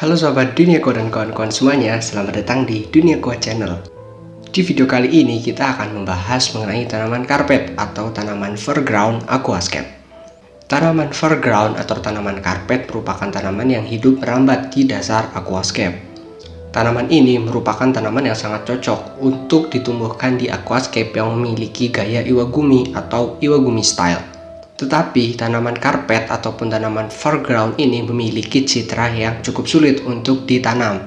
Halo sobat Duniaku dan kawan-kawan semuanya, selamat datang di Duniaku Channel. Di video kali ini kita akan membahas mengenai tanaman karpet atau tanaman foreground aquascape. Tanaman foreground atau tanaman karpet merupakan tanaman yang hidup merambat di dasar aquascape. Tanaman ini merupakan tanaman yang sangat cocok untuk ditumbuhkan di aquascape yang memiliki gaya iwagumi atau iwagumi style. Tetapi tanaman karpet ataupun tanaman foreground ini memiliki citra yang cukup sulit untuk ditanam.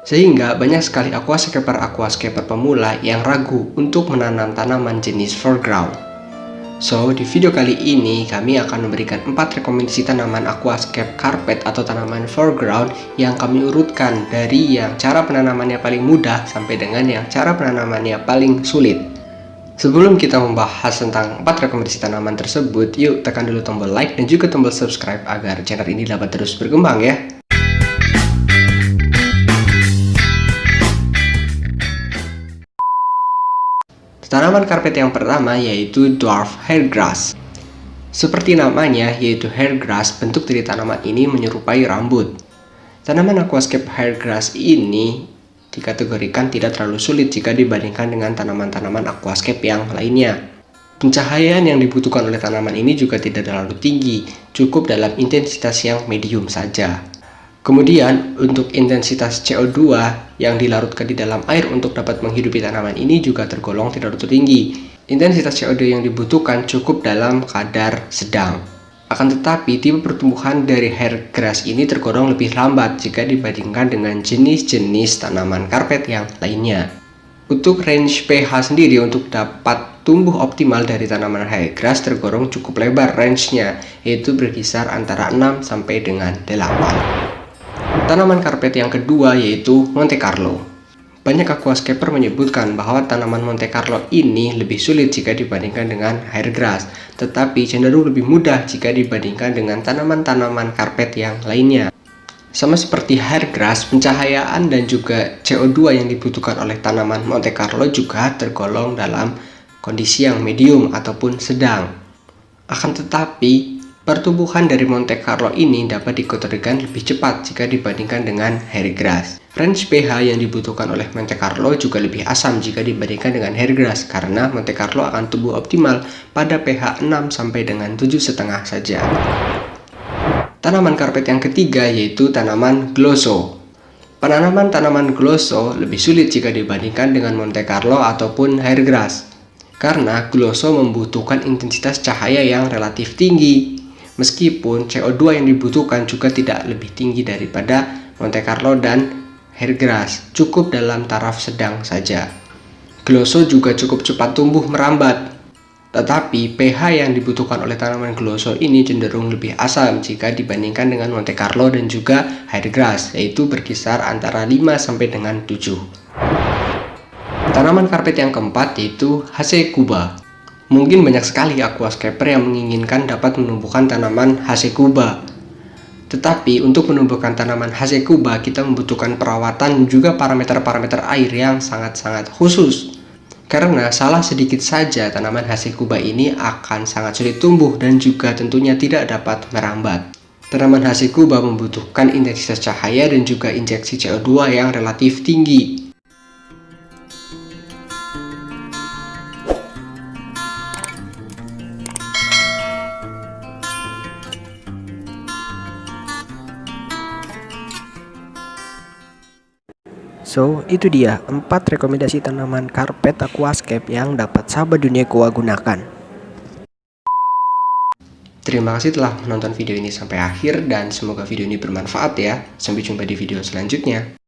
Sehingga banyak sekali aquascaper pemula yang ragu untuk menanam tanaman jenis foreground. So, di video kali ini kami akan memberikan 4 rekomendasi tanaman aquascape karpet atau tanaman foreground yang kami urutkan dari yang cara penanamannya paling mudah sampai dengan yang cara penanamannya paling sulit. Sebelum kita membahas tentang 4 rekomendasi tanaman tersebut, yuk tekan dulu tombol like dan juga tombol subscribe agar channel ini dapat terus berkembang ya. Tanaman karpet yang pertama yaitu dwarf hairgrass. Seperti namanya yaitu hairgrass, bentuk dari tanaman ini menyerupai rambut. Tanaman aquascape hairgrass ini dikategorikan tidak terlalu sulit jika dibandingkan dengan tanaman-tanaman aquascape yang lainnya. Pencahayaan yang dibutuhkan oleh tanaman ini juga tidak terlalu tinggi, cukup dalam intensitas yang medium saja. Kemudian, untuk intensitas CO2 yang dilarutkan di dalam air untuk dapat menghidupi tanaman ini juga tergolong tidak terlalu tinggi. Intensitas CO2 yang dibutuhkan cukup dalam kadar sedang. Akan tetapi, tipe pertumbuhan dari hairgrass ini tergolong lebih lambat jika dibandingkan dengan jenis-jenis tanaman karpet yang lainnya. Untuk range pH sendiri untuk dapat tumbuh optimal dari tanaman hairgrass tergolong cukup lebar range-nya, yaitu berkisar antara 6 sampai dengan 8. Tanaman karpet yang kedua yaitu Monte Carlo. Banyak aquascaper menyebutkan bahwa tanaman Monte Carlo ini lebih sulit jika dibandingkan dengan hairgrass, tetapi cenderung lebih mudah jika dibandingkan dengan tanaman-tanaman karpet yang lainnya. Sama seperti hairgrass, pencahayaan dan juga CO2 yang dibutuhkan oleh tanaman Monte Carlo juga tergolong dalam kondisi yang medium ataupun sedang. Akan tetapi, pertumbuhan dari Monte Carlo ini dapat dikategorikan lebih cepat jika dibandingkan dengan hairgrass. Range pH yang dibutuhkan oleh Monte Carlo juga lebih asam jika dibandingkan dengan hairgrass karena Monte Carlo akan tumbuh optimal pada pH 6 sampai dengan 7,5 saja. Tanaman karpet yang ketiga yaitu tanaman glosso. Penanaman tanaman glosso lebih sulit jika dibandingkan dengan Monte Carlo ataupun hairgrass karena glosso membutuhkan intensitas cahaya yang relatif tinggi. Meskipun CO2 yang dibutuhkan juga tidak lebih tinggi daripada Monte Carlo dan hairgrass, cukup dalam taraf sedang saja. Glosso juga cukup cepat tumbuh merambat, tetapi pH yang dibutuhkan oleh tanaman glosso ini cenderung lebih asam jika dibandingkan dengan Monte Carlo dan juga hairgrass, yaitu berkisar antara 5 sampai dengan 7. Tanaman karpet yang keempat yaitu Hasecuba. Mungkin banyak sekali aquascaper yang menginginkan dapat menumbuhkan tanaman Hasecuba. Tetapi untuk menumbuhkan tanaman Hasecuba kita membutuhkan perawatan juga parameter-parameter air yang sangat-sangat khusus. Karena salah sedikit saja tanaman Hasecuba ini akan sangat sulit tumbuh dan juga tentunya tidak dapat merambat. Tanaman Hasecuba membutuhkan intensitas cahaya dan juga injeksi CO2 yang relatif tinggi. So, itu dia 4 rekomendasi tanaman karpet aquascape yang dapat sahabat Duniaku gunakan. Terima kasih telah menonton video ini sampai akhir dan semoga video ini bermanfaat ya. Sampai jumpa di video selanjutnya.